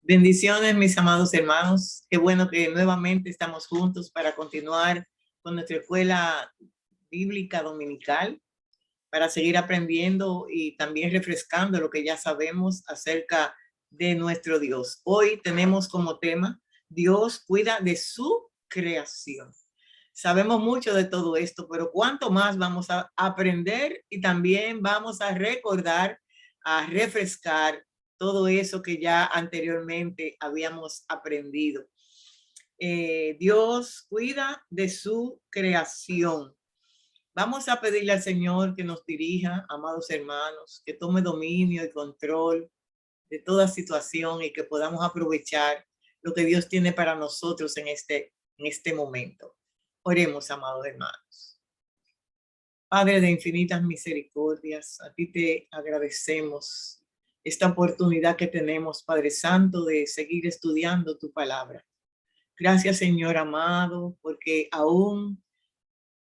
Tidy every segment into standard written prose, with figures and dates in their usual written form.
Bendiciones, mis amados hermanos. Qué bueno que nuevamente estamos juntos para continuar con nuestra escuela bíblica dominical, para seguir aprendiendo y también refrescando lo que ya sabemos acerca de nuestro Dios. Hoy tenemos como tema: Dios cuida de su creación. Sabemos mucho de todo esto, pero cuánto más vamos a aprender y también vamos a recordar, a refrescar todo eso que ya anteriormente habíamos aprendido. Dios cuida de su creación. Vamos a pedirle al Señor que nos dirija, amados hermanos, que tome dominio y control de toda situación y que podamos aprovechar lo que Dios tiene para nosotros en este momento. Oremos, amados hermanos. Padre de infinitas misericordias, a ti te agradecemos esta oportunidad que tenemos, Padre Santo, de seguir estudiando tu palabra. Gracias, Señor amado, porque aún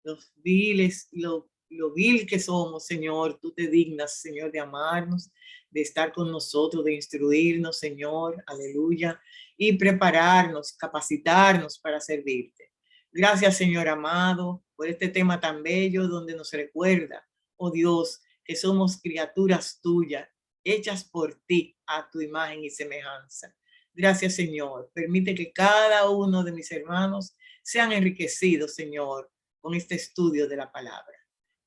los viles, lo vil que somos, Señor, tú te dignas, Señor, de amarnos, de estar con nosotros, de instruirnos, Señor, aleluya, y prepararnos, capacitarnos para servirte. Gracias, Señor amado, por este tema tan bello donde nos recuerda, oh Dios, que somos criaturas tuyas, hechas por ti a tu imagen y semejanza. Gracias, Señor. Permite que cada uno de mis hermanos sean enriquecidos, Señor, con este estudio de la palabra.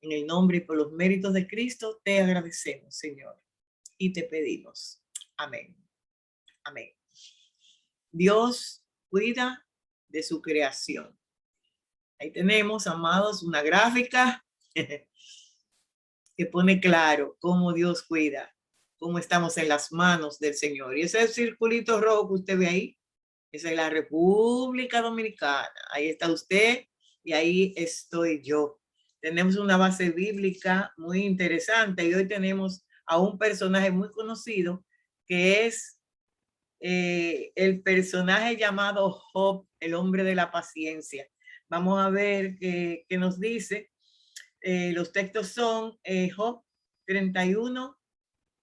En el nombre y por los méritos de Cristo te agradecemos, Señor, y te pedimos. Amén. Amén. Dios cuida de su creación. Ahí tenemos, amados, una gráfica que pone claro cómo Dios cuida, cómo estamos en las manos del Señor. Y ese circulito rojo que usted ve ahí, esa es la República Dominicana. Ahí está usted y ahí estoy yo. Tenemos una base bíblica muy interesante y hoy tenemos a un personaje muy conocido que es el personaje llamado Job, el hombre de la paciencia. Vamos a ver qué nos dice. Los textos son Job 31,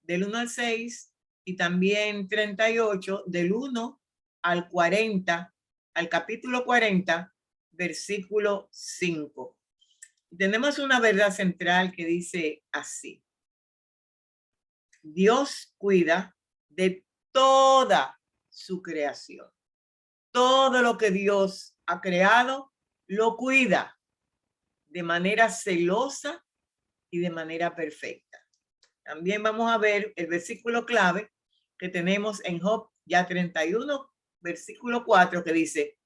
del 1 al 6, y también 38, del 1 al 40, al capítulo 40, versículo 5. Tenemos una verdad central que dice así: Dios cuida de toda su creación. Todo lo que Dios ha creado, lo cuida de manera celosa y de manera perfecta. También vamos a ver el versículo clave que tenemos en Job ya 31, versículo 4, que dice: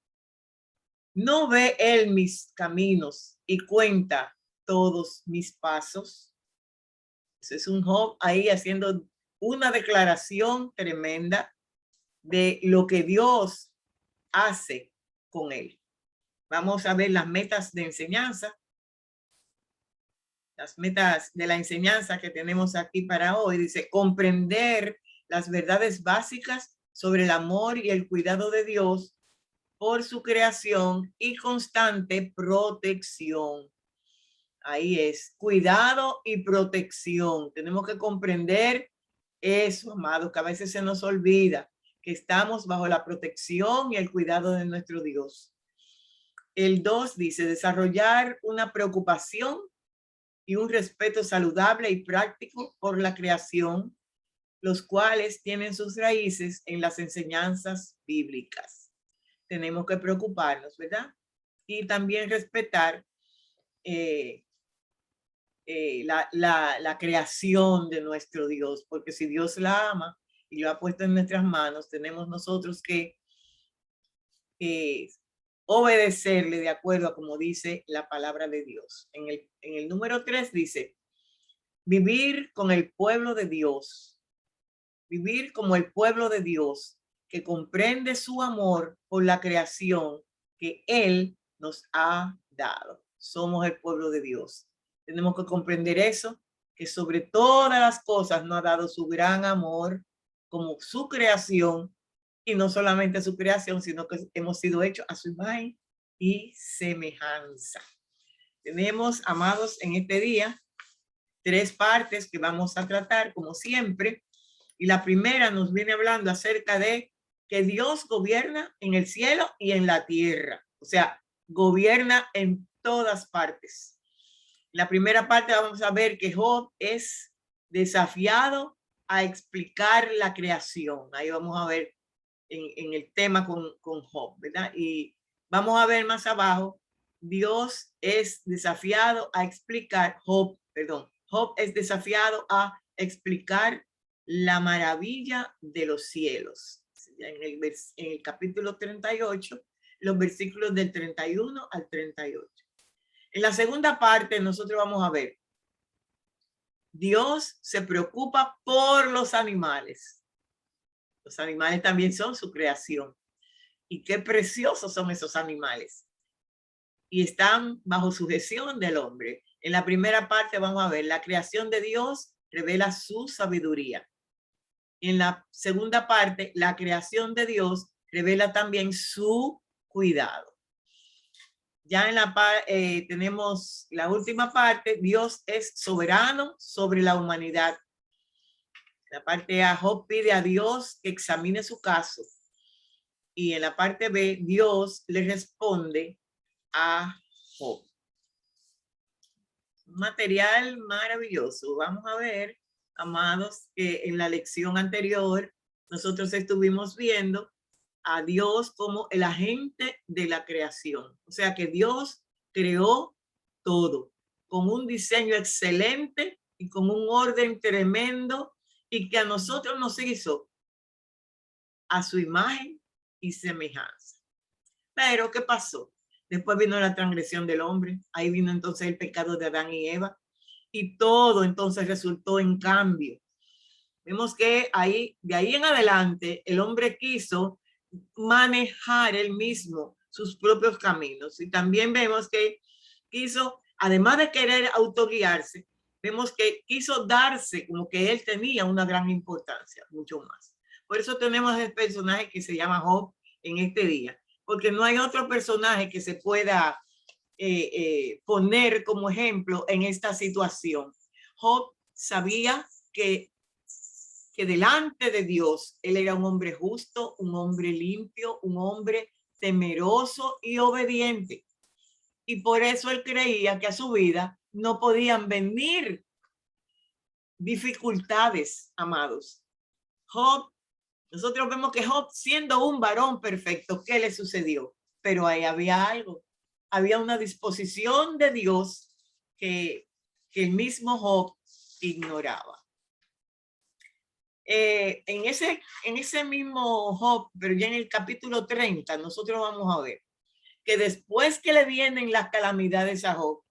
¿no ve él mis caminos y cuenta todos mis pasos? Ese es un Job ahí haciendo una declaración tremenda de lo que Dios hace con él. Vamos a ver las metas de enseñanza. Las metas de la enseñanza que tenemos aquí para hoy. Dice: comprender las verdades básicas sobre el amor y el cuidado de Dios por su creación y constante protección. Ahí es, cuidado y protección. Tenemos que comprender eso, amados, que a veces se nos olvida que estamos bajo la protección y el cuidado de nuestro Dios. El 2 dice: desarrollar una preocupación y un respeto saludable y práctico por la creación, los cuales tienen sus raíces en las enseñanzas bíblicas. Tenemos que preocuparnos, ¿verdad? Y también respetar la creación de nuestro Dios, porque si Dios la ama y lo ha puesto en nuestras manos, tenemos nosotros que obedecerle de acuerdo a como dice la palabra de Dios. En el número 3 dice: vivir con el pueblo de Dios, vivir como el pueblo de Dios que comprende su amor por la creación que Él nos ha dado. Somos el pueblo de Dios. Tenemos que comprender eso, que sobre todas las cosas nos ha dado su gran amor como su creación, y no solamente su creación, sino que hemos sido hechos a su imagen y semejanza. Tenemos, amados, en este día 3 partes que vamos a tratar como siempre, y la primera nos viene hablando acerca de que Dios gobierna en el cielo y en la tierra. O sea, gobierna en todas partes. En la primera parte vamos a ver que Job es desafiado a explicar la creación. Ahí vamos a ver en el tema con Job, ¿verdad? Y vamos a ver más abajo, Dios es desafiado a explicar, Job es desafiado a explicar la maravilla de los cielos. En el capítulo 38, los versículos del 31 al 38. En la segunda parte nosotros vamos a ver, Dios se preocupa por los animales. Los animales también son su creación. Y qué preciosos son esos animales. Y están bajo sujeción del hombre. En la primera parte vamos a ver, la creación de Dios revela su sabiduría. En la segunda parte, la creación de Dios revela también su cuidado. Ya en la tenemos la última parte, Dios es soberano sobre la humanidad. La parte A, Job pide a Dios que examine su caso. Y en la parte B, Dios le responde a Job. Material maravilloso. Vamos a ver, amados, que en la lección anterior nosotros estuvimos viendo a Dios como el agente de la creación. O sea que Dios creó todo con un diseño excelente y con un orden tremendo y que a nosotros nos hizo a su imagen y semejanza. Pero ¿qué pasó? Después vino la transgresión del hombre. Ahí vino entonces el pecado de Adán y Eva. Y todo entonces resultó en cambio. Vemos que de ahí en adelante, el hombre quiso manejar él mismo sus propios caminos. Y también vemos que quiso, además de querer autoguiarse, vemos que quiso darse como que él tenía una gran importancia, mucho más. Por eso tenemos el personaje que se llama Job en este día, porque no hay otro personaje que se pueda poner como ejemplo en esta situación. Job sabía que delante de Dios él era un hombre justo, un hombre limpio, un hombre temeroso y obediente. Y por eso él creía que a su vida no podían venir dificultades, amados. Job, nosotros vemos que Job, siendo un varón perfecto, ¿qué le sucedió? Pero ahí había algo. Había una disposición de Dios que el mismo Job ignoraba. En ese mismo Job, pero ya en el capítulo 30, nosotros vamos a ver que después que le vienen las calamidades a Job,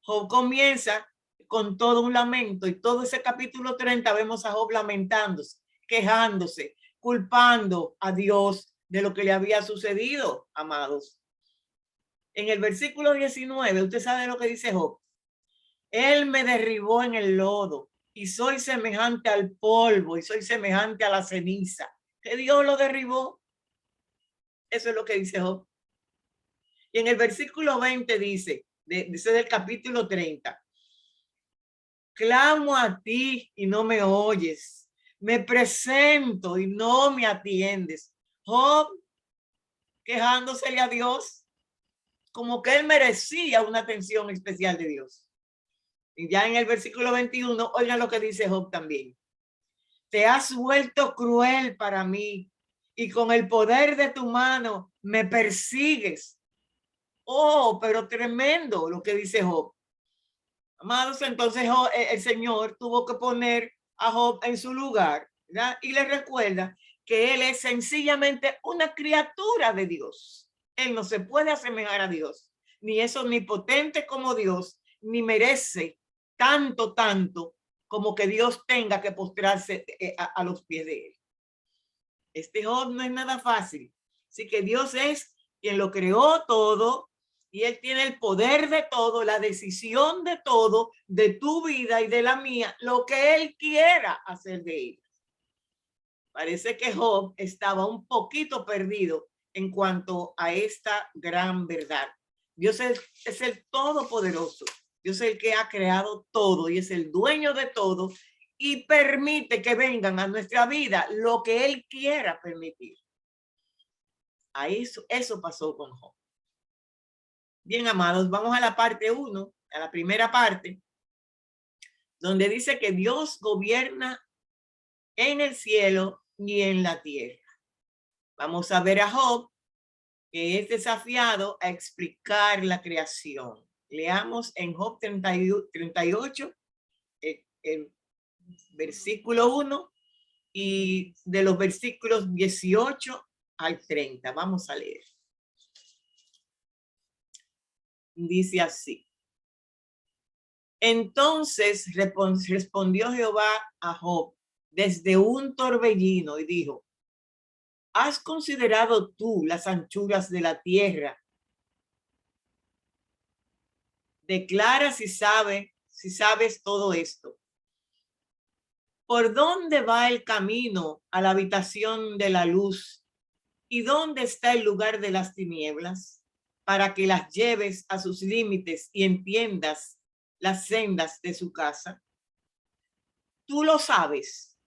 Job comienza con todo un lamento, y todo ese capítulo 30 vemos a Job lamentándose, quejándose, culpando a Dios de lo que le había sucedido, amados. En el versículo 19, usted sabe lo que dice Job. Él me derribó en el lodo y soy semejante al polvo y soy semejante a la ceniza. Que Dios lo derribó. Eso es lo que dice Job. Y en el versículo 20 dice, dice del capítulo 30, clamo a ti y no me oyes. Me presento y no me atiendes. Job quejándosele a Dios como que él merecía una atención especial de Dios. Y ya en el versículo 21, oigan lo que dice Job también. Te has vuelto cruel para mí y con el poder de tu mano me persigues. Oh, pero tremendo lo que dice Job. Amados, entonces Job, el Señor tuvo que poner a Job en su lugar, ¿verdad? Y le recuerda que él es sencillamente una criatura de Dios. Él no se puede asemejar a Dios, ni es omnipotente como Dios, ni merece tanto como que Dios tenga que postrarse a los pies de él. Este Job no es nada fácil. Así que Dios es quien lo creó todo y él tiene el poder de todo, la decisión de todo, de tu vida y de la mía, lo que él quiera hacer de ella. Parece que Job estaba un poquito perdido en cuanto a esta gran verdad. Dios es el todopoderoso. Dios es el que ha creado todo y es el dueño de todo y permite que vengan a nuestra vida lo que Él quiera permitir. Ahí eso pasó con Job. Bien, amados, vamos a la parte 1, a la primera parte, donde dice que Dios gobierna en el cielo y en la tierra. Vamos a ver a Job, que es desafiado a explicar la creación. Leamos en Job 38, el versículo 1 y de los versículos 18 al 30. Vamos a leer. Dice así. Entonces respondió Jehová a Job desde un torbellino y dijo: ¿has considerado tú las anchuras de la tierra? Declara si sabes todo esto. ¿Por dónde va el camino a la habitación de la luz? ¿Y dónde está el lugar de las tinieblas? Para que las lleves a sus límites y entiendas las sendas de su casa. Tú lo sabes,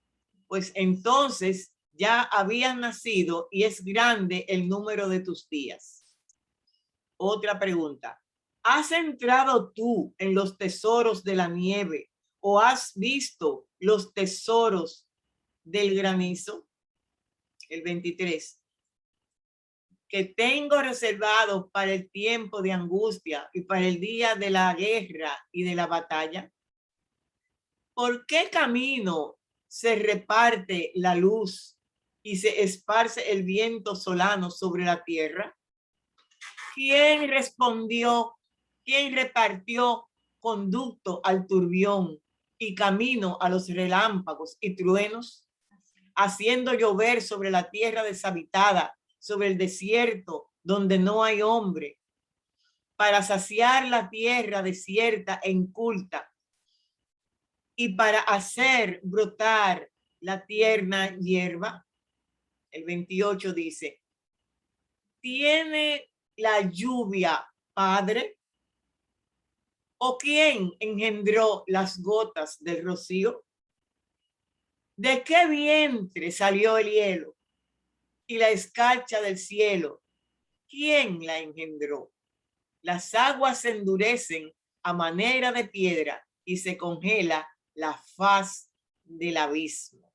pues entonces ya habías nacido y es grande el número de tus días. Otra pregunta. ¿Has entrado tú en los tesoros de la nieve o has visto los tesoros del granizo? El 23. Que tengo reservado para el tiempo de angustia y para el día de la guerra y de la batalla. ¿Por qué camino se reparte la luz y se esparce el viento solano sobre la tierra? ¿Quién respondió? ¿Quién repartió conducto al turbión y camino a los relámpagos y truenos? Haciendo llover sobre la tierra deshabitada, sobre el desierto donde no hay hombre, para saciar la tierra desierta e inculta y para hacer brotar la tierna hierba. El 28 dice: ¿tiene la lluvia padre? ¿O quién engendró las gotas del rocío? ¿De qué vientre salió el hielo y la escarcha del cielo? ¿Quién la engendró? Las aguas se endurecen a manera de piedra y se congela la faz del abismo.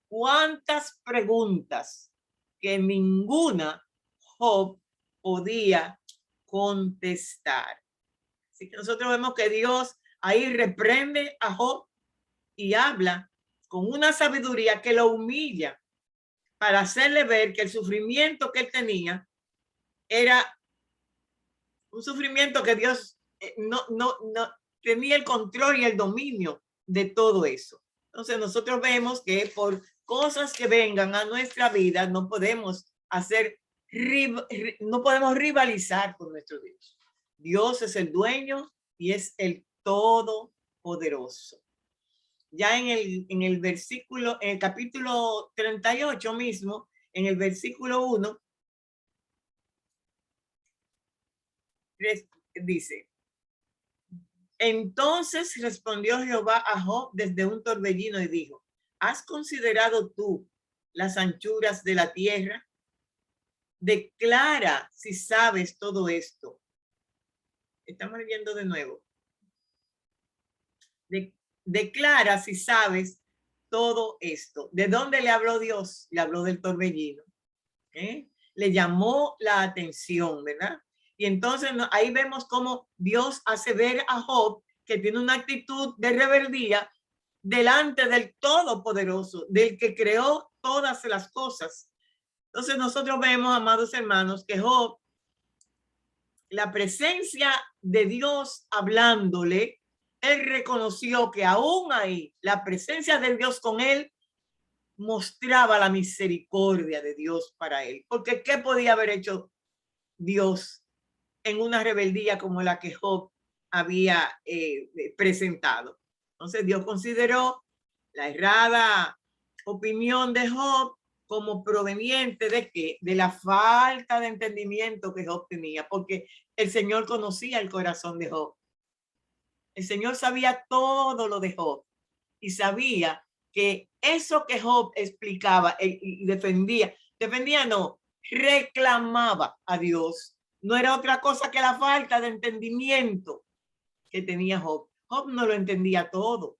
¿Cuántas preguntas que ninguna Job podía contestar? Así que nosotros vemos que Dios ahí reprende a Job y habla con una sabiduría que lo humilla para hacerle ver que el sufrimiento que él tenía era un sufrimiento que Dios no tenía el control y el dominio de todo eso. Entonces nosotros vemos que por cosas que vengan a nuestra vida no podemos no podemos rivalizar con nuestro Dios. Dios es el dueño y es el todopoderoso. Ya en el versículo, en el capítulo 38 mismo, en el versículo 1, dice: entonces respondió Jehová a Job desde un torbellino y dijo: ¿has considerado tú las anchuras de la tierra? Declara si sabes todo esto. Estamos leyendo de nuevo. Declara si sabes todo esto. ¿De dónde le habló Dios? Le habló del torbellino. Le llamó la atención, ¿verdad? Y entonces ahí vemos cómo Dios hace ver a Job que tiene una actitud de rebeldía delante del Todopoderoso, del que creó todas las cosas. Entonces nosotros vemos, amados hermanos, que Job, la presencia de Dios hablándole, él reconoció que aún ahí la presencia de Dios con él mostraba la misericordia de Dios para él. Porque ¿qué podía haber hecho Dios en una rebeldía como la que Job había presentado? Entonces Dios consideró la errada opinión de Job como proveniente de qué? De la falta de entendimiento que Job tenía, porque el Señor conocía el corazón de Job. El Señor sabía todo lo de Job. y sabía que eso que Job explicaba y defendía no, reclamaba a Dios. No era otra cosa que la falta de entendimiento que tenía Job. Job no lo entendía todo.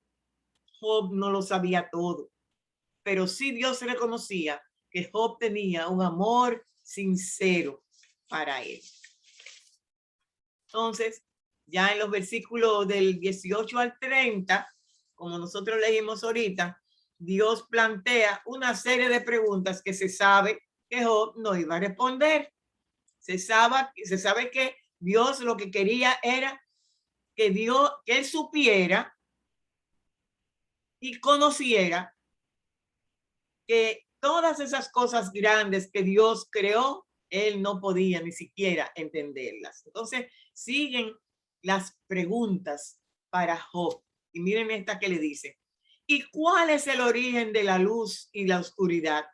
Job no lo sabía todo. Pero sí Dios reconocía que Job tenía un amor sincero para él. Entonces, ya en los versículos del 18 al 30, como nosotros leímos ahorita, Dios plantea una serie de preguntas que se sabe que Job no iba a responder. Se sabe que Dios lo que quería era que él supiera y conociera que todas esas cosas grandes que Dios creó, él no podía ni siquiera entenderlas. Entonces siguen las preguntas para Job. Y miren esta que le dice: ¿y cuál es el origen de la luz y la oscuridad?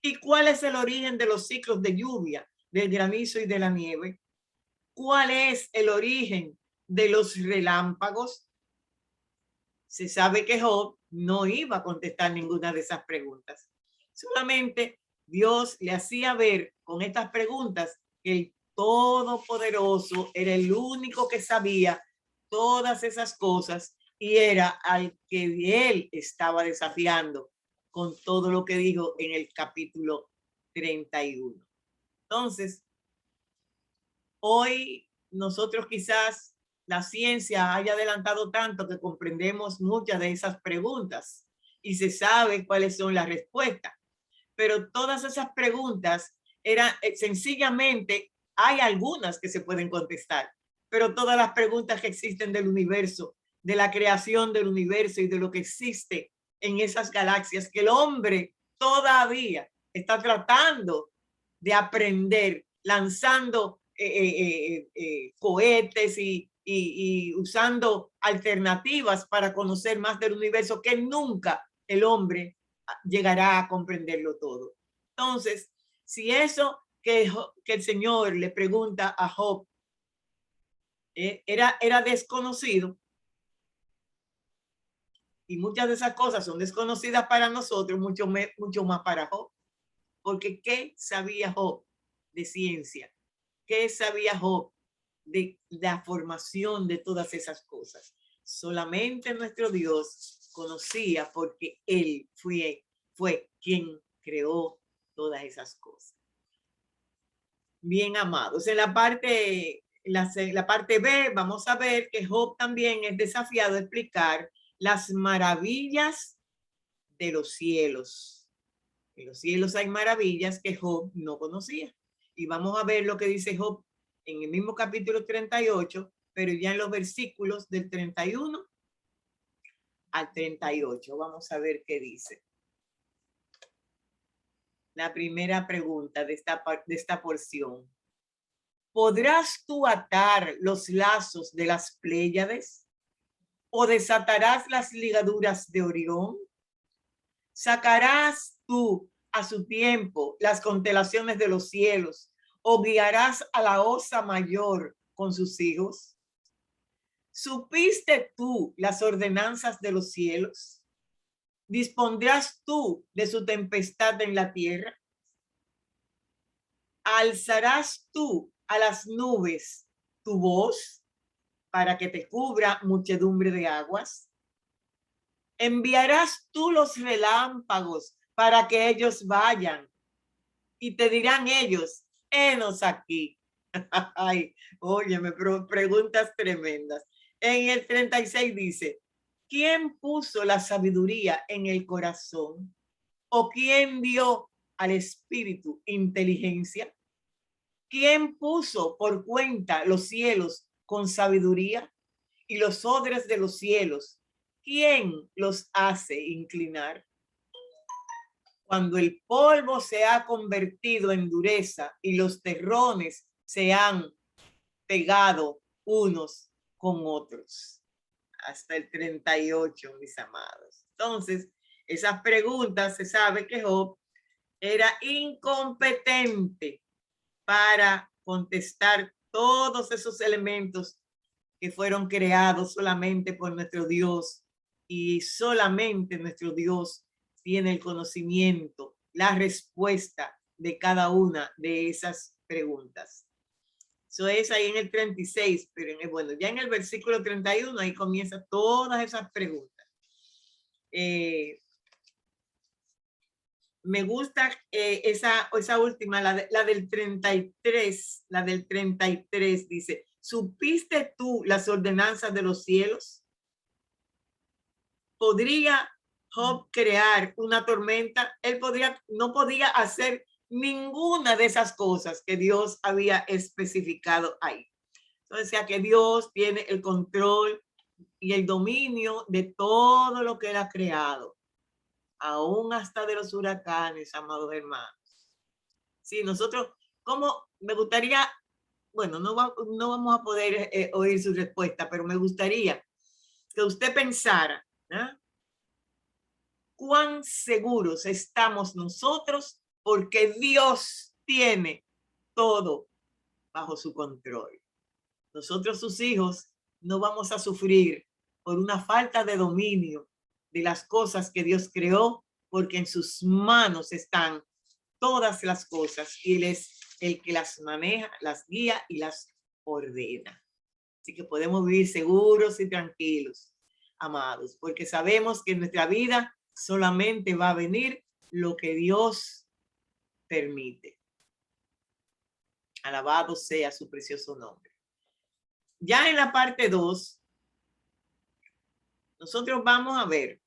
¿Y cuál es el origen de los ciclos de lluvia, del granizo y de la nieve? ¿Cuál es el origen de los relámpagos? Se sabe que Job no iba a contestar ninguna de esas preguntas. Solamente Dios le hacía ver con estas preguntas que el Todopoderoso era el único que sabía todas esas cosas y era al que él estaba desafiando con todo lo que dijo en el capítulo 31. Entonces, hoy nosotros quizás la ciencia haya adelantado tanto que comprendemos muchas de esas preguntas y se sabe cuáles son las respuestas. Pero todas esas preguntas eran sencillamente, hay algunas que se pueden contestar, pero todas las preguntas que existen del universo, de la creación del universo y de lo que existe en esas galaxias, que el hombre todavía está tratando de aprender, lanzando cohetes y usando alternativas para conocer más del universo, que nunca el hombre llegará a comprenderlo todo. Entonces, si eso que el Señor le pregunta a Job era desconocido, y muchas de esas cosas son desconocidas para nosotros, mucho más para Job, porque ¿qué sabía Job de ciencia? ¿Qué sabía Job de la formación de todas esas cosas? Solamente nuestro Dios conocía, porque él fue quien creó todas esas cosas. Bien, amados, en la parte B vamos a ver que Job también es desafiado a explicar las maravillas de los cielos. En los cielos hay maravillas que Job no conocía. Y vamos a ver lo que dice Job en el mismo capítulo 38, pero ya en los versículos del 31 al 38. Vamos a ver qué dice. La primera pregunta de esta porción: ¿podrás tú atar los lazos de las Pléyades? ¿O desatarás las ligaduras de Orión? ¿Sacarás tú a su tiempo las constelaciones de los cielos? ¿O guiarás a la Osa Mayor con sus hijos? ¿Supiste tú las ordenanzas de los cielos? ¿Dispondrás tú de su tempestad en la tierra? ¿Alzarás tú a las nubes tu voz para que te cubra muchedumbre de aguas? ¿Enviarás tú los relámpagos para que ellos vayan? Y te dirán ellos: henos aquí. Ay, óyeme, preguntas tremendas. En el 36 dice: ¿quién puso la sabiduría en el corazón? ¿O quién dio al espíritu inteligencia? ¿Quién puso por cuenta los cielos con sabiduría? Y los odres de los cielos, ¿quién los hace inclinar? Cuando el polvo se ha convertido en dureza y los terrones se han pegado unos con otros. Hasta el 38, mis amados. Entonces, esas preguntas, se sabe que Job era incompetente para contestar todos esos elementos que fueron creados solamente por nuestro Dios y solamente nuestro Dios tiene el conocimiento, la respuesta de cada una de esas preguntas. Eso es ahí en el 36, pero bueno, ya en el versículo 31 ahí comienzan todas esas preguntas. Me gusta esa última, la del 33, la del 33 dice, ¿supiste tú las ordenanzas de los cielos? ¿Podría Job crear una tormenta? Él no podía hacer ninguna de esas cosas que Dios había especificado ahí. Entonces, sea que Dios tiene el control y el dominio de todo lo que él ha creado, aún hasta de los huracanes, amados hermanos. Sí, nosotros, como me gustaría, bueno, no vamos a poder oír su respuesta, pero me gustaría que usted pensara, ¿eh? ¿Cuán seguros estamos nosotros porque Dios tiene todo bajo su control? Nosotros, sus hijos, no vamos a sufrir por una falta de dominio de las cosas que Dios creó, porque en sus manos están todas las cosas y Él es el que las maneja, las guía y las ordena. Así que podemos vivir seguros y tranquilos, amados, porque sabemos que en nuestra vida solamente va a venir lo que Dios permite. Alabado sea su precioso nombre. Ya en la parte 2, nosotros vamos a ver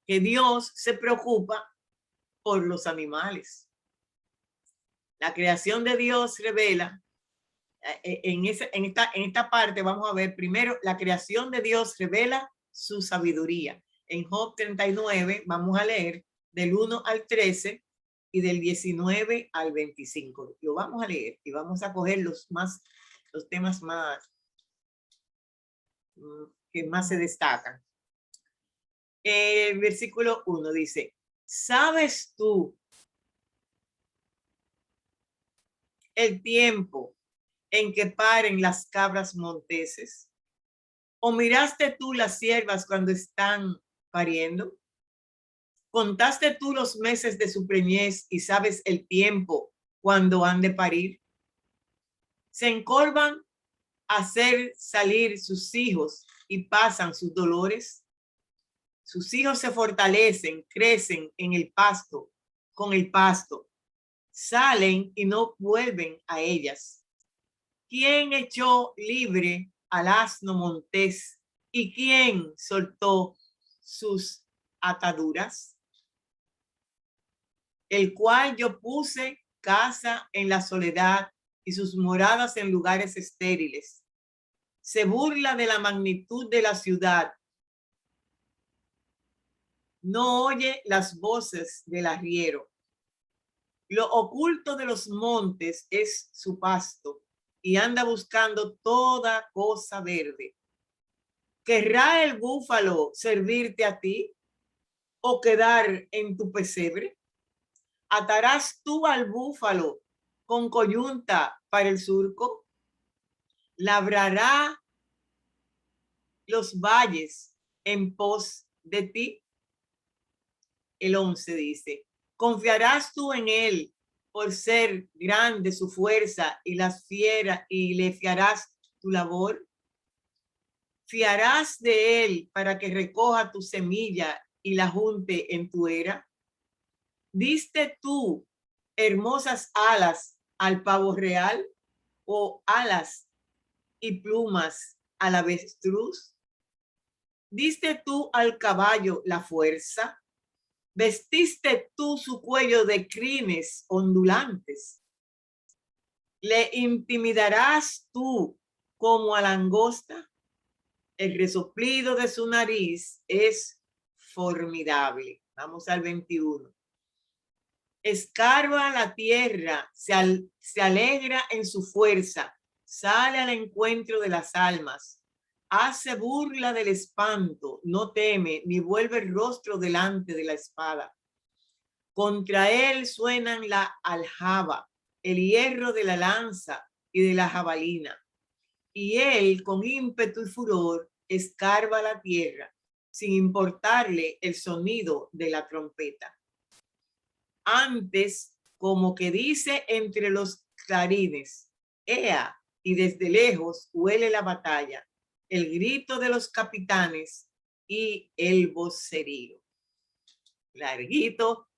que Dios se preocupa por los animales. La creación de Dios revela, en esta parte vamos a ver primero, la creación de Dios revela su sabiduría. En Job 39 vamos a leer del 1 al 13 y del 19 al 25. Lo vamos a leer y vamos a coger los temas que más se destacan. El versículo 1 dice, ¿sabes tú el tiempo en que paren las cabras monteses? ¿O miraste tú las ciervas cuando están pariendo? ¿Contaste tú los meses de su preñez y sabes el tiempo cuando han de parir? Se encorvan a hacer salir sus hijos y pasan sus dolores. Sus hijos se fortalecen, crecen en el pasto, con el pasto. Salen y no vuelven a ellas. ¿Quién echó libre al asno montés y quién soltó sus ataduras? El cual yo puse casa en la soledad y sus moradas en lugares estériles. Se burla de la magnitud de la ciudad. No oye las voces del arriero. Lo oculto de los montes es su pasto y anda buscando toda cosa verde. ¿Querrá el búfalo servirte a ti o quedar en tu pesebre? ¿Atarás tú al búfalo con coyunta para el surco? ¿Labrará los valles en pos de ti? El 11 dice, ¿confiarás tú en él por ser grande su fuerza y las fieras y le fiarás tu labor? ¿Fiarás de él para que recoja tu semilla y la junte en tu era? ¿Diste tú hermosas alas al pavo real o alas y plumas al avestruz? ¿Diste tú al caballo la fuerza? ¿Vestiste tú su cuello de crines ondulantes? ¿Le intimidarás tú como a langosta? El resoplido de su nariz es formidable. Vamos al 21. Escarba la tierra, se alegra en su fuerza, sale al encuentro de las almas, hace burla del espanto, no teme ni vuelve el rostro delante de la espada. Contra él suenan la aljaba, el hierro de la lanza y de la jabalina. Y él con ímpetu y furor escarba la tierra sin importarle el sonido de la trompeta. Antes, como que dice entre los clarines, ¡ea! Y desde lejos huele la batalla, el grito de los capitanes y el vocerío. Larguito,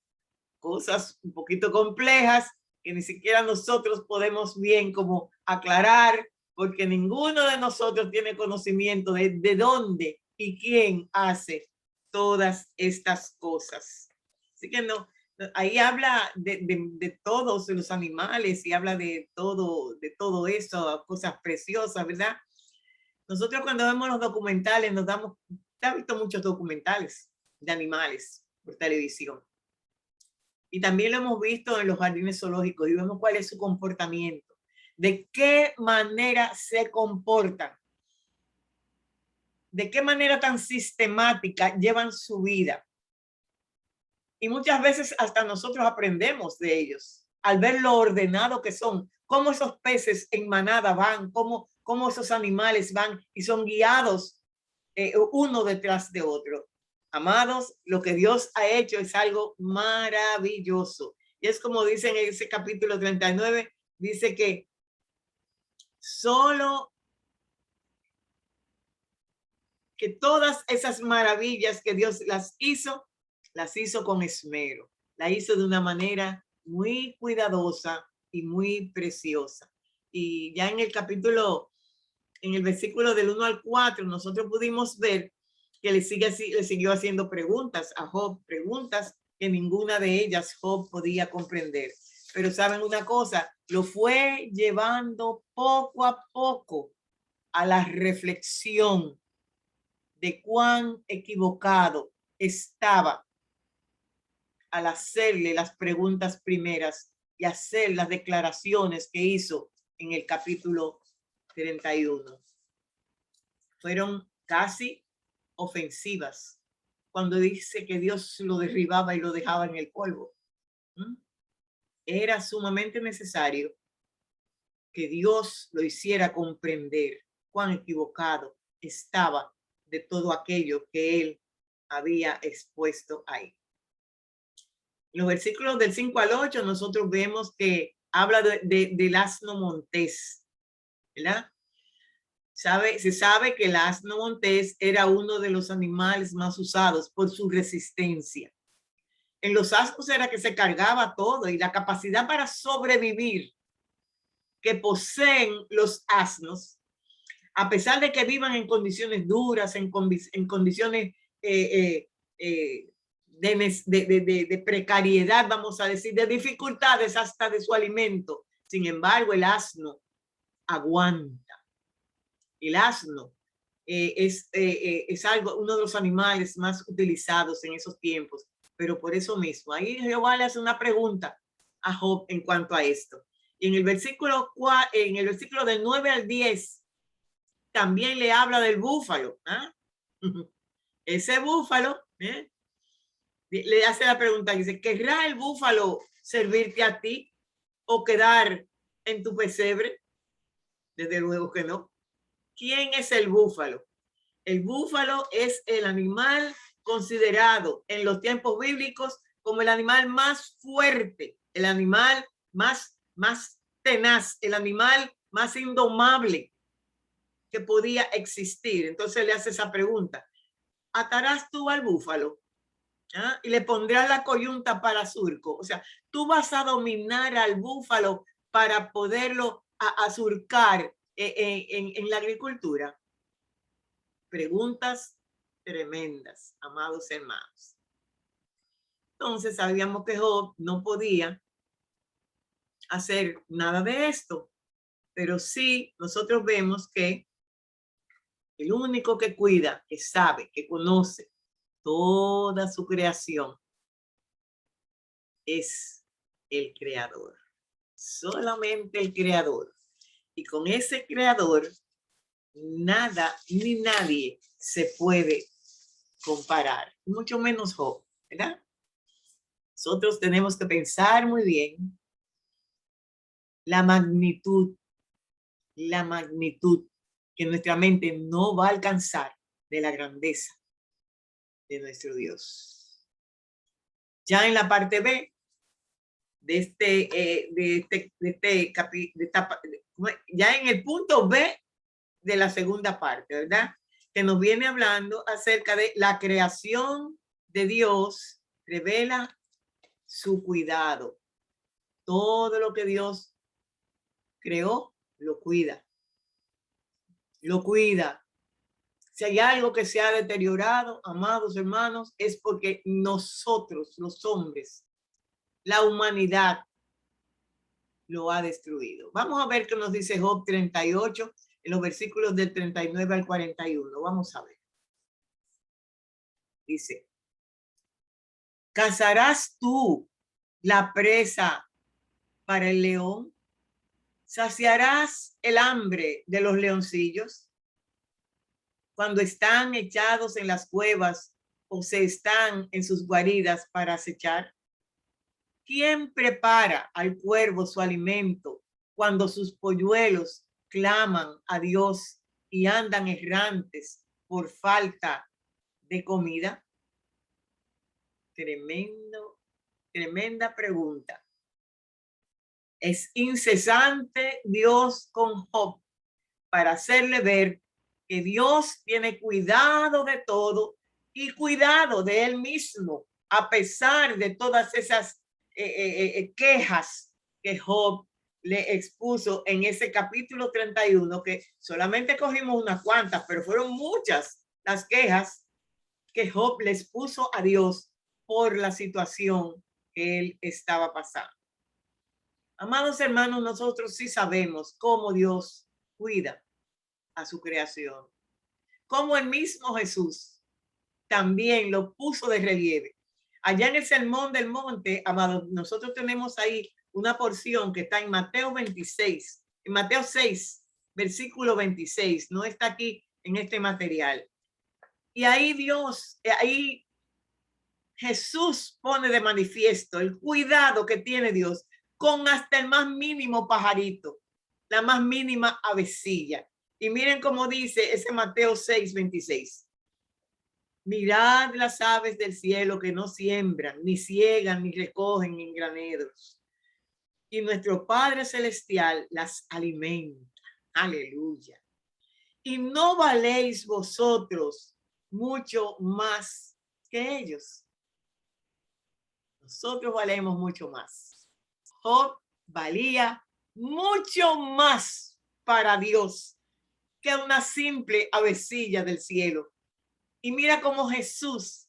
cosas un poquito complejas que ni siquiera nosotros podemos bien como aclarar, porque ninguno de nosotros tiene conocimiento de dónde y quién hace todas estas cosas. Así que no, ahí habla de todos los animales y habla de todo eso, cosas preciosas, ¿verdad? Nosotros cuando vemos los documentales nos damos, he visto muchos documentales de animales por televisión. Y también lo hemos visto en los jardines zoológicos y vemos cuál es su comportamiento, de qué manera se comportan, de qué manera tan sistemática llevan su vida. Y muchas veces hasta nosotros aprendemos de ellos al ver lo ordenado que son, cómo esos peces en manada van, cómo esos animales van y son guiados uno detrás de otro. Amados, lo que Dios ha hecho es algo maravilloso. Y es como dice en ese capítulo 39, dice que solo que todas esas maravillas que Dios las hizo con esmero. La hizo de una manera muy cuidadosa y muy preciosa. Y ya en el capítulo, en el versículo del 1 al 4, nosotros pudimos ver que le siguió haciendo preguntas a Job, preguntas que ninguna de ellas Job podía comprender. Pero saben una cosa, lo fue llevando poco a poco a la reflexión de cuán equivocado estaba al hacerle las preguntas primeras y hacer las declaraciones que hizo en el capítulo 31. Fueron casi ofensivas cuando dice que Dios lo derribaba y lo dejaba en el polvo. Era sumamente necesario que Dios lo hiciera comprender cuán equivocado estaba de todo aquello que él había expuesto ahí. En los versículos del 5 al 8 nosotros vemos que habla del asno montés, ¿verdad? Se sabe que el asno montés era uno de los animales más usados por su resistencia. En los asnos era que se cargaba todo y la capacidad para sobrevivir que poseen los asnos, a pesar de que vivan en condiciones duras, en condiciones de precariedad, vamos a decir, de dificultades hasta de su alimento. Sin embargo, el asno aguanta. El asno es uno de los animales más utilizados en esos tiempos, pero por eso mismo, ahí Jehová le hace una pregunta a Job en cuanto a esto. Y en el versículo del 9 al 10, también le habla del búfalo. Ese búfalo le hace la pregunta, dice, ¿querrá el búfalo servirte a ti o quedar en tu pesebre? Desde luego que no. ¿Quién es el búfalo? El búfalo es el animal considerado en los tiempos bíblicos como el animal más fuerte, el animal más tenaz, el animal más indomable que podía existir. Entonces le hace esa pregunta, ¿atarás tú al búfalo? Y le pondrás la coyunta para surco. O sea, tú vas a dominar al búfalo para poderlo surcar en la agricultura. Preguntas tremendas, amados hermanos. Entonces sabíamos que Job no podía hacer nada de esto, pero sí nosotros vemos que el único que cuida, que sabe, que conoce toda su creación es el Creador. Solamente el Creador. Y con ese Creador, nada ni nadie se puede comparar, mucho menos Job, ¿verdad? Nosotros tenemos que pensar muy bien la magnitud que nuestra mente no va a alcanzar de la grandeza de nuestro Dios. Ya en la parte B ya en el punto B de la segunda parte, ¿verdad? Que nos viene hablando acerca de la creación de Dios, revela su cuidado. Todo lo que Dios creó, lo cuida. Lo cuida. Si hay algo que se ha deteriorado, amados hermanos, es porque nosotros, los hombres, la humanidad, lo ha destruido. Vamos a ver qué nos dice Job 38, en los versículos del 39 al 41. Vamos a ver. Dice, ¿cazarás tú la presa para el león? ¿Saciarás el hambre de los leoncillos? Cuando están echados en las cuevas o se están en sus guaridas para acechar. ¿Quién prepara al cuervo su alimento cuando sus polluelos claman a Dios y andan errantes por falta de comida? Tremenda pregunta. Es incesante Dios con Job para hacerle ver que Dios tiene cuidado de todo y cuidado de él mismo, a pesar de todas esas quejas que Job le expuso en ese capítulo 31, que solamente cogimos unas cuantas, pero fueron muchas las quejas que Job les puso a Dios por la situación que él estaba pasando. Amados hermanos, nosotros sí sabemos cómo Dios cuida a su creación, como el mismo Jesús también lo puso de relieve. Allá en el Sermón del Monte, amados, nosotros tenemos ahí una porción que está en Mateo 26, en Mateo 6, versículo 26, no está aquí en este material. Y ahí ahí Jesús pone de manifiesto el cuidado que tiene Dios con hasta el más mínimo pajarito, la más mínima avecilla. Y miren cómo dice ese Mateo 6, 26. Mirad las aves del cielo que no siembran, ni ciegan, ni recogen en graneros. Y nuestro Padre Celestial las alimenta. Aleluya. Y no valéis vosotros mucho más que ellos. Nosotros valemos mucho más. Job valía mucho más para Dios que una simple avecilla del cielo. Y mira cómo Jesús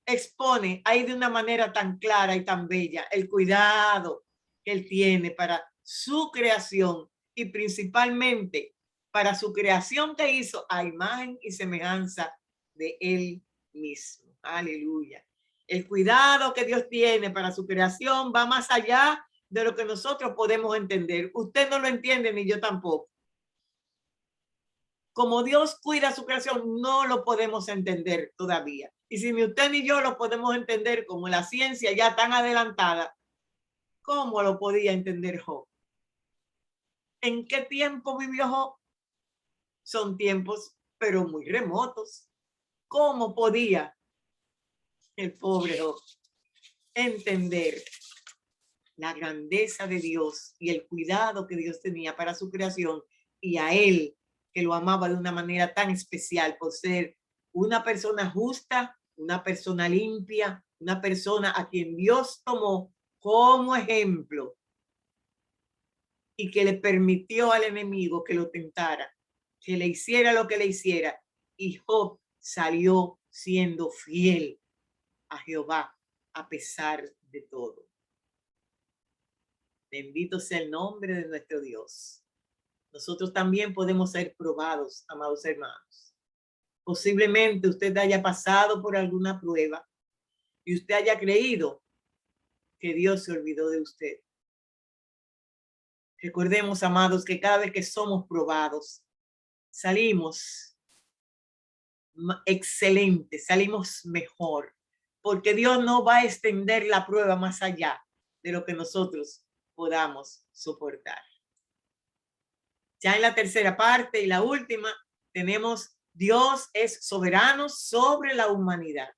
expone ahí de una manera tan clara y tan bella el cuidado que él tiene para su creación y principalmente para su creación que hizo a imagen y semejanza de él mismo. Aleluya. El cuidado que Dios tiene para su creación va más allá de lo que nosotros podemos entender. Usted no lo entiende ni yo tampoco. Como Dios cuida su creación, no lo podemos entender todavía. Y si ni usted ni yo lo podemos entender, como la ciencia ya tan adelantada, ¿cómo lo podía entender Job? ¿En qué tiempo vivió Job? Son tiempos, pero muy remotos. ¿Cómo podía el pobre Job entender la grandeza de Dios y el cuidado que Dios tenía para su creación y a él, que lo amaba de una manera tan especial por ser una persona justa, una persona limpia, una persona a quien Dios tomó como ejemplo y que le permitió al enemigo que lo tentara, que le hiciera lo que le hiciera, y Job salió siendo fiel a Jehová a pesar de todo. Bendito sea el nombre de nuestro Dios. Nosotros también podemos ser probados, amados hermanos. Posiblemente usted haya pasado por alguna prueba y usted haya creído que Dios se olvidó de usted. Recordemos, amados, que cada vez que somos probados, salimos excelentes, salimos mejor, porque Dios no va a extender la prueba más allá de lo que nosotros podamos soportar. Ya en la tercera parte y la última, tenemos Dios es soberano sobre la humanidad.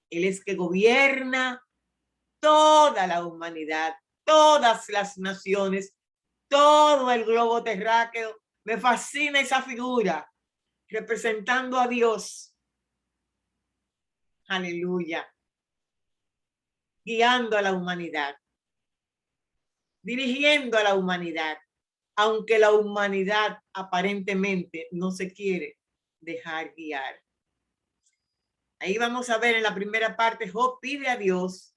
Él es que gobierna toda la humanidad, todas las naciones, todo el globo terráqueo. Me fascina esa figura representando a Dios. Aleluya. Guiando a la humanidad, dirigiendo a la humanidad, aunque la humanidad aparentemente no se quiere dejar guiar. Ahí vamos a ver en la primera parte, Job pide a Dios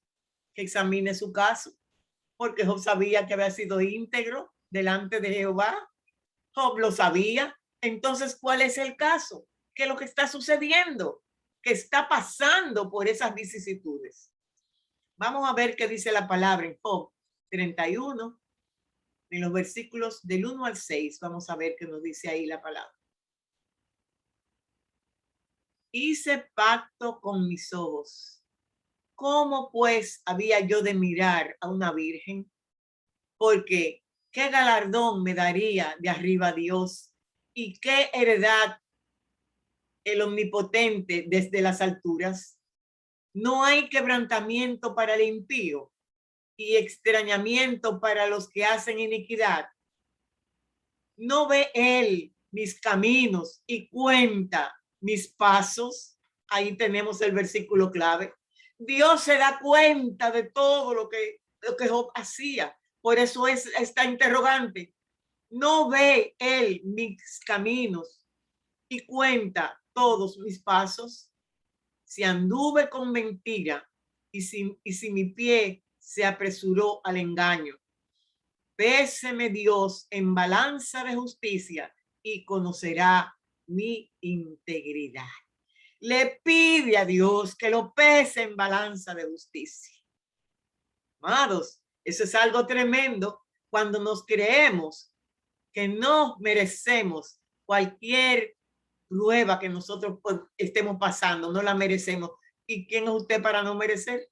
que examine su caso, porque Job sabía que había sido íntegro delante de Jehová. Job lo sabía. Entonces, ¿cuál es el caso? ¿Qué es lo que está sucediendo? ¿Qué está pasando por esas vicisitudes? Vamos a ver qué dice la palabra en Job 31, en los versículos del 1 al 6. Vamos a ver qué nos dice ahí la palabra. Hice pacto con mis ojos. ¿Cómo pues había yo de mirar a una virgen? Porque ¿qué galardón me daría de arriba Dios? ¿Y qué heredad el omnipotente desde las alturas? No hay quebrantamiento para el impío y extrañamiento para los que hacen iniquidad. ¿No ve él mis caminos y cuenta mis pasos? Ahí tenemos el versículo clave. Dios se da cuenta de todo lo que Job hacía. Por eso es esta interrogante. ¿No ve él mis caminos y cuenta todos mis pasos? Si anduve con mentira y si mi pie se apresuró al engaño, péseme Dios en balanza de justicia y conocerá mi integridad. Le pide a Dios que lo pese en balanza de justicia. Amados, eso es algo tremendo cuando nos creemos que no merecemos cualquier prueba que nosotros estemos pasando, no la merecemos. ¿Y quién es usted para no merecer?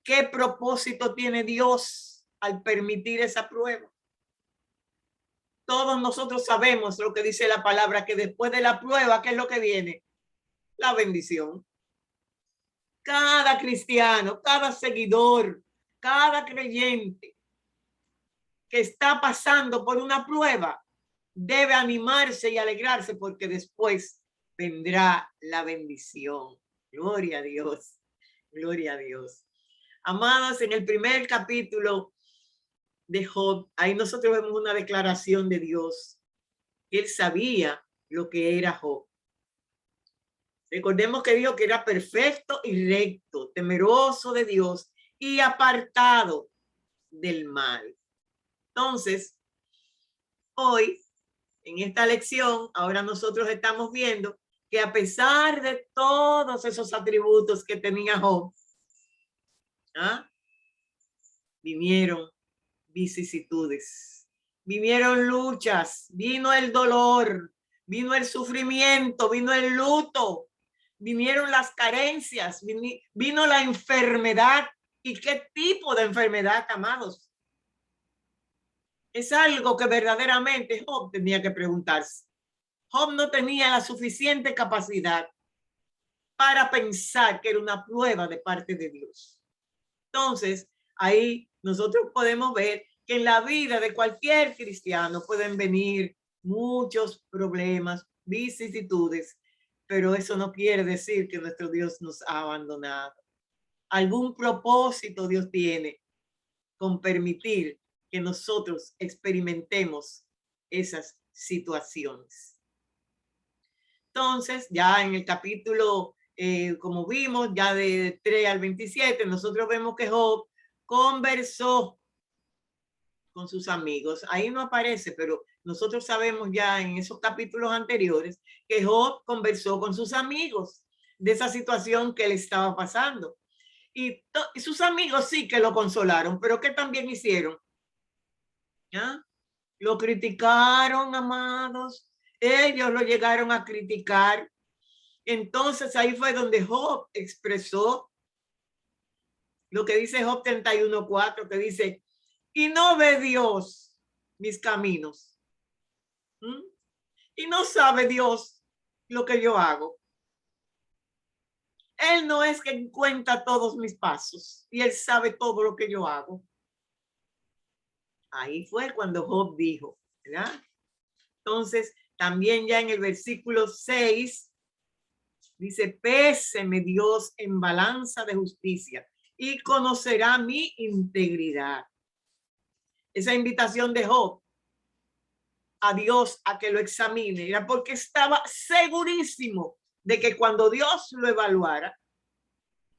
¿Qué propósito tiene Dios al permitir esa prueba? Todos nosotros sabemos lo que dice la palabra, que después de la prueba, ¿qué es lo que viene? La bendición. Cada cristiano, cada seguidor, cada creyente que está pasando por una prueba debe animarse y alegrarse, porque después vendrá la bendición. Gloria a Dios. Gloria a Dios. Amados, en el primer capítulo de Job, ahí nosotros vemos una declaración de Dios. Él sabía lo que era Job. Recordemos que dijo que era perfecto y recto, temeroso de Dios y apartado del mal. Entonces, hoy, en esta lección, ahora nosotros estamos viendo que a pesar de todos esos atributos que tenía Job, vinieron vicisitudes, vinieron luchas, vino el dolor, vino el sufrimiento, vino el luto, vinieron las carencias, vino la enfermedad. ¿Y qué tipo de enfermedad, amados? Es algo que verdaderamente Job tenía que preguntarse. Job no tenía la suficiente capacidad para pensar que era una prueba de parte de Dios. Entonces, ahí nosotros podemos ver que en la vida de cualquier cristiano pueden venir muchos problemas, vicisitudes, pero eso no quiere decir que nuestro Dios nos ha abandonado. Algún propósito Dios tiene con permitir que nosotros experimentemos esas situaciones. Entonces, ya en el capítulo, como vimos, ya de 3 al 27, nosotros vemos que Job conversó con sus amigos. Ahí no aparece, pero nosotros sabemos ya en esos capítulos anteriores que Job conversó con sus amigos de esa situación que le estaba pasando. Y sus amigos sí que lo consolaron, pero ¿qué también hicieron? ¿Ya? Lo criticaron, amados. Ellos lo llegaron a criticar. Entonces ahí fue donde Job expresó lo que dice Job 31:4, que dice, y no ve Dios mis caminos. Y no sabe Dios lo que yo hago. Él no es que cuenta todos mis pasos y él sabe todo lo que yo hago. Ahí fue cuando Job dijo, ¿verdad? Entonces, también ya en el versículo 6 dice, péseme Dios en balanza de justicia y conocerá mi integridad. Esa invitación de Job a Dios a que lo examine era porque estaba segurísimo de que cuando Dios lo evaluara,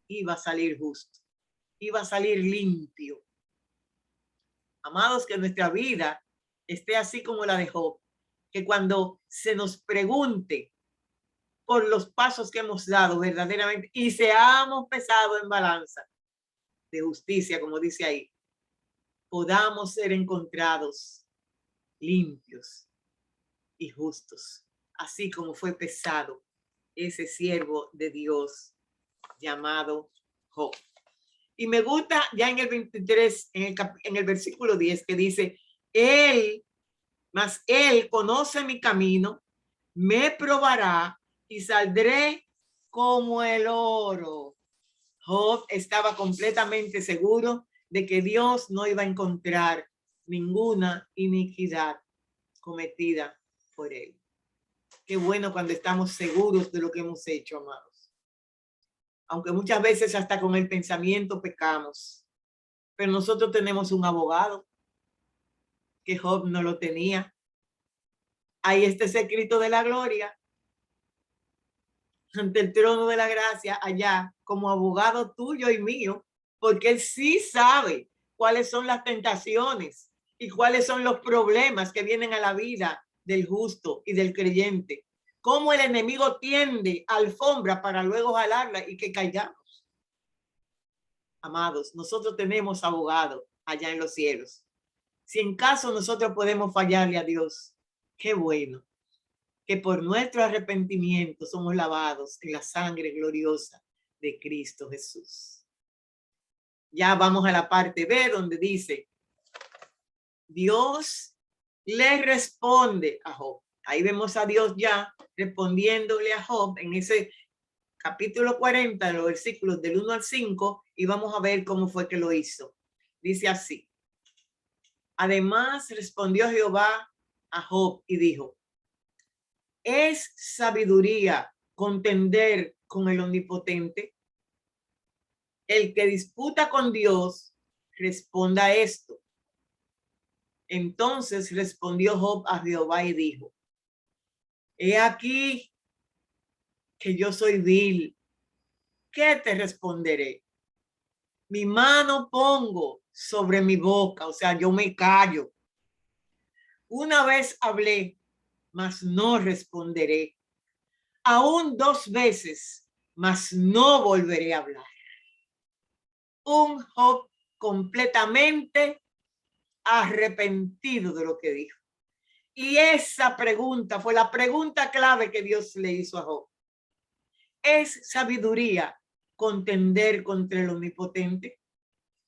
iba a salir justo, iba a salir limpio. Amados, que nuestra vida esté así como la de Job, que cuando se nos pregunte por los pasos que hemos dado verdaderamente y seamos pesados en balanza de justicia, como dice ahí, podamos ser encontrados limpios y justos, así como fue pesado ese siervo de Dios llamado Job. Y me gusta ya en el 23, en el versículo 10, que dice, mas él conoce mi camino, me probará y saldré como el oro. Job estaba completamente seguro de que Dios no iba a encontrar ninguna iniquidad cometida por él. Qué bueno cuando estamos seguros de lo que hemos hecho, amados. Aunque muchas veces hasta con el pensamiento pecamos, pero nosotros tenemos un abogado que Job no lo tenía. Ahí está ese Cristo de la gloria ante el trono de la gracia allá como abogado tuyo y mío, porque él sí sabe cuáles son las tentaciones y cuáles son los problemas que vienen a la vida del justo y del creyente. Cómo el enemigo tiende alfombra para luego jalarla y que caigamos. Amados, nosotros tenemos abogado allá en los cielos. Si en caso nosotros podemos fallarle a Dios, qué bueno que por nuestro arrepentimiento somos lavados en la sangre gloriosa de Cristo Jesús. Ya vamos a la parte B donde dice, Dios le responde a Job. Ahí vemos a Dios ya respondiéndole a Job en ese capítulo 40, los versículos del 1 al 5, y vamos a ver cómo fue que lo hizo. Dice así, además respondió Jehová a Job y dijo, ¿es sabiduría contender con el Omnipotente? El que disputa con Dios, responda esto. Entonces respondió Job a Jehová y dijo, he aquí que yo soy vil. ¿Qué te responderé? Mi mano pongo sobre mi boca, o sea, yo me callo. Una vez hablé, mas no responderé. Aún 2 veces, mas no volveré a hablar. Un Job completamente arrepentido de lo que dijo. Y esa pregunta fue la pregunta clave que Dios le hizo a Job. ¿Es sabiduría contender contra el Omnipotente?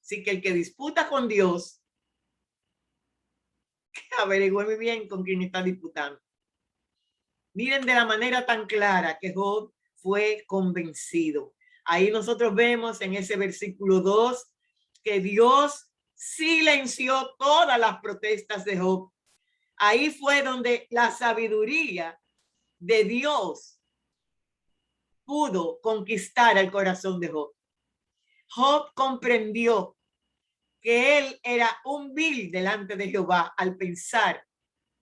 Así que el que disputa con Dios, averigüe muy bien con quién está disputando. Miren de la manera tan clara que Job fue convencido. Ahí nosotros vemos en ese versículo 2 que Dios silenció todas las protestas de Job. Ahí fue donde la sabiduría de Dios pudo conquistar el corazón de Job. Job comprendió que él era un vil delante de Jehová al pensar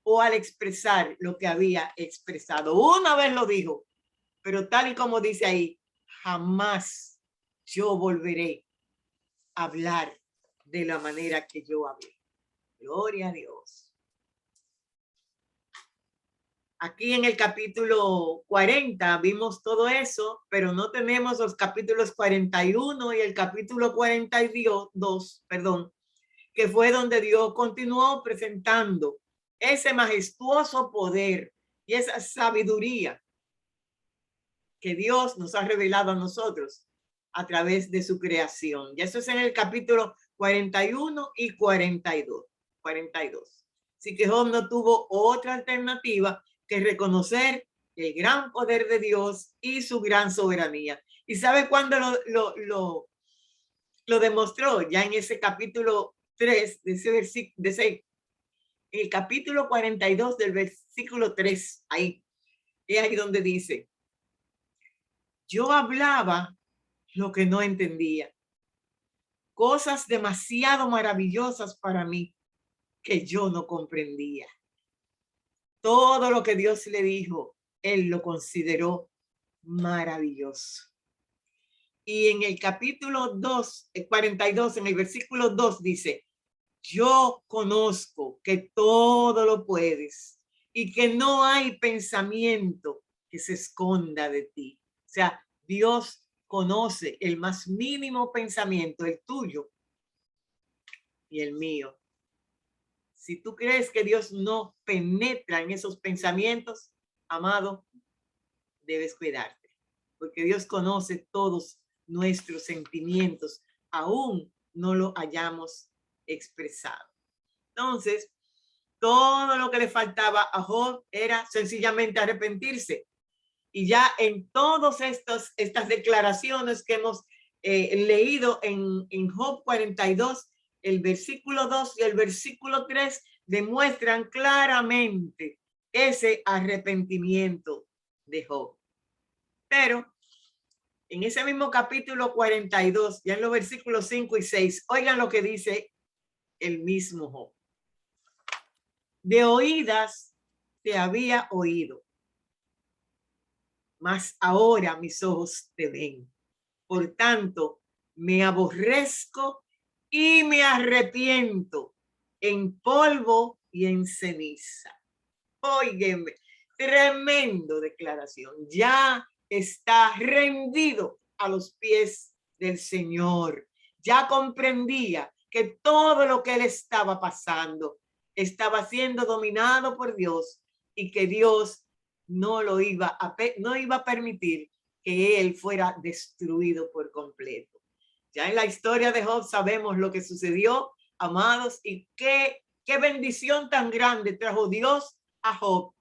o al expresar lo que había expresado. Una vez lo dijo, pero tal y como dice ahí, jamás yo volveré a hablar de la manera que yo hablé. Gloria a Dios. Aquí en el capítulo 40 vimos todo eso, pero no tenemos los capítulos 41 y el capítulo 42, que fue donde Dios continuó presentando ese majestuoso poder y esa sabiduría que Dios nos ha revelado a nosotros a través de su creación. Y eso es en el capítulo 41 y 42. Así que Job no tuvo otra alternativa que reconocer el gran poder de Dios y su gran soberanía. ¿Y sabe cuándo lo demostró? Ya en ese capítulo 3 de ese versículo, el capítulo 42 del versículo 3, ahí, es ahí donde dice, yo hablaba lo que no entendía, cosas demasiado maravillosas para mí que yo no comprendía. Todo lo que Dios le dijo, él lo consideró maravilloso. Y en el capítulo 2, 42, en el versículo 2 dice, yo conozco que todo lo puedes y que no hay pensamiento que se esconda de ti. O sea, Dios conoce el más mínimo pensamiento, el tuyo y el mío. Si tú crees que Dios no penetra en esos pensamientos, amado, debes cuidarte, porque Dios conoce todos nuestros sentimientos, aún no lo hayamos expresado. Entonces, todo lo que le faltaba a Job era sencillamente arrepentirse. Y ya en todas estas declaraciones que hemos leído en Job 42, el versículo 2 y el versículo 3 demuestran claramente ese arrepentimiento de Job. Pero en ese mismo capítulo 42, ya en los versículos 5 y 6, oigan lo que dice el mismo Job. De oídas te había oído, mas ahora mis ojos te ven. Por tanto, me aborrezco y me arrepiento en polvo y en ceniza. Óigame, tremendo declaración. Ya está rendido a los pies del Señor. Ya comprendía que todo lo que él estaba pasando estaba siendo dominado por Dios y que Dios no iba a permitir que él fuera destruido por completo. Ya en la historia de Job sabemos lo que sucedió, amados, y qué bendición tan grande trajo Dios a Job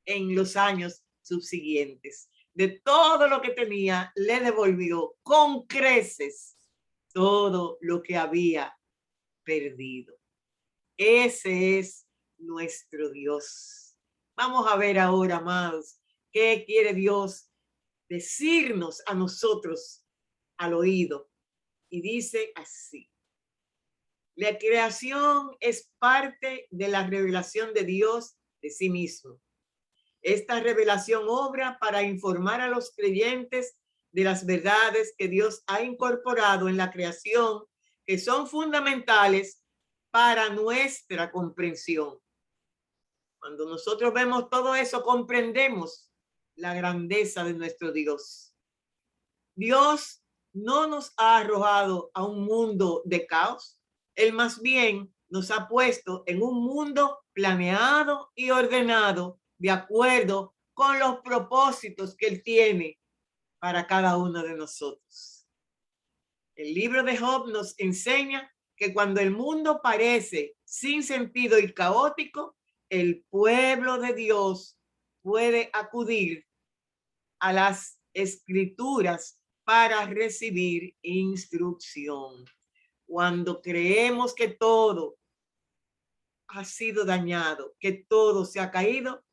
en los años subsiguientes. De todo lo que tenía, le devolvió con creces todo lo que había perdido. Ese es nuestro Dios. Vamos a ver ahora, amados, qué quiere Dios decirnos a nosotros al oído. Y dice así: la creación es parte de la revelación de Dios de sí mismo. Esta revelación obra para informar a los creyentes de las verdades que Dios ha incorporado en la creación, que son fundamentales para nuestra comprensión. Cuando nosotros vemos todo eso, comprendemos la grandeza de nuestro Dios. Dios no nos ha arrojado a un mundo de caos. Él más bien nos ha puesto en un mundo planeado y ordenado de acuerdo con los propósitos que Él tiene para cada uno de nosotros. El libro de Job nos enseña que cuando el mundo parece sin sentido y caótico, el pueblo de Dios puede acudir a las escrituras para recibir instrucción. Cuando creemos que todo ha sido dañado, que todo se ha caído,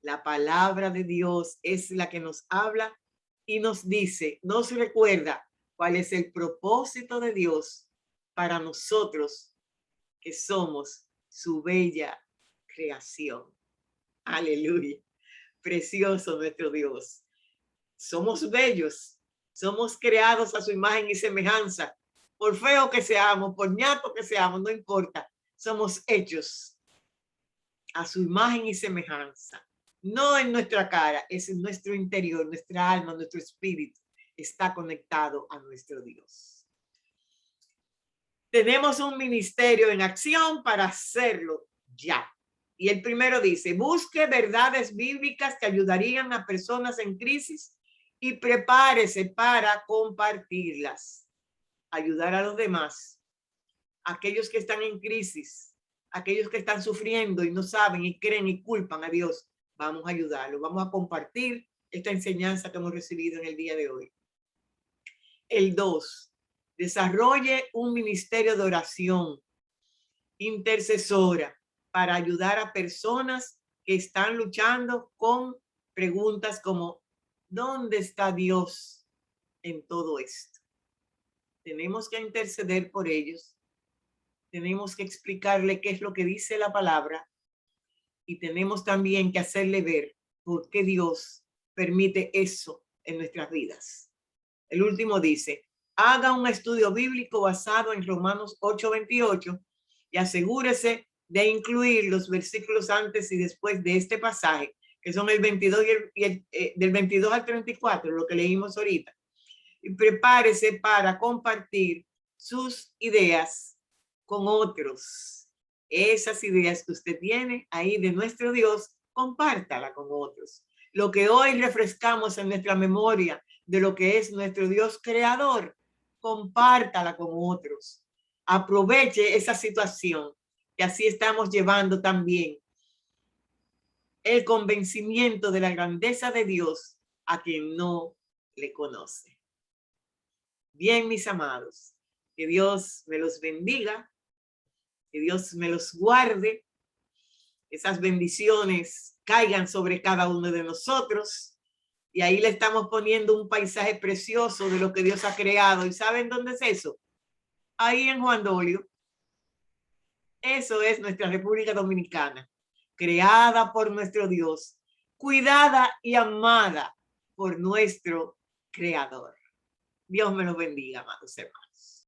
la palabra de Dios es la que nos habla y nos dice, nos recuerda cuál es el propósito de Dios para nosotros que somos su bella creación. Aleluya. Precioso nuestro Dios. Somos bellos, somos creados a su imagen y semejanza. Por feo que seamos, por ñato que seamos, no importa. Somos hechos a su imagen y semejanza. No en nuestra cara, es en nuestro interior, nuestra alma, nuestro espíritu está conectado a nuestro Dios. Tenemos un ministerio en acción para hacerlo ya. Y el primero dice, busque verdades bíblicas que ayudarían a personas en crisis y prepárese para compartirlas. Ayudar a los demás, aquellos que están en crisis, aquellos que están sufriendo y no saben y creen y culpan a Dios, vamos a ayudarlos, vamos a compartir esta enseñanza que hemos recibido en el día de hoy. El 2, desarrolle un ministerio de oración intercesora para ayudar a personas que están luchando con preguntas como ¿dónde está Dios en todo esto? Tenemos que interceder por ellos. Tenemos que explicarle qué es lo que dice la palabra y tenemos también que hacerle ver por qué Dios permite eso en nuestras vidas. El último dice, haga un estudio bíblico basado en Romanos 8:28 y asegúrese de incluir los versículos antes y después de este pasaje, que son el 22 del 22 al 34, lo que leímos ahorita. Y prepárese para compartir sus ideas con otros. Esas ideas que usted tiene ahí de nuestro Dios, compártala con otros. Lo que hoy refrescamos en nuestra memoria de lo que es nuestro Dios creador, compártala con otros. Aproveche esa situación, que así estamos llevando también el convencimiento de la grandeza de Dios a quien no le conoce. Bien, mis amados, que Dios me los bendiga, que Dios me los guarde, esas bendiciones caigan sobre cada uno de nosotros. Y ahí le estamos poniendo un paisaje precioso de lo que Dios ha creado. ¿Y saben dónde es eso? Ahí en Juan Dolio. Eso es nuestra República Dominicana, creada por nuestro Dios, cuidada y amada por nuestro Creador. Dios me los bendiga, amados hermanos.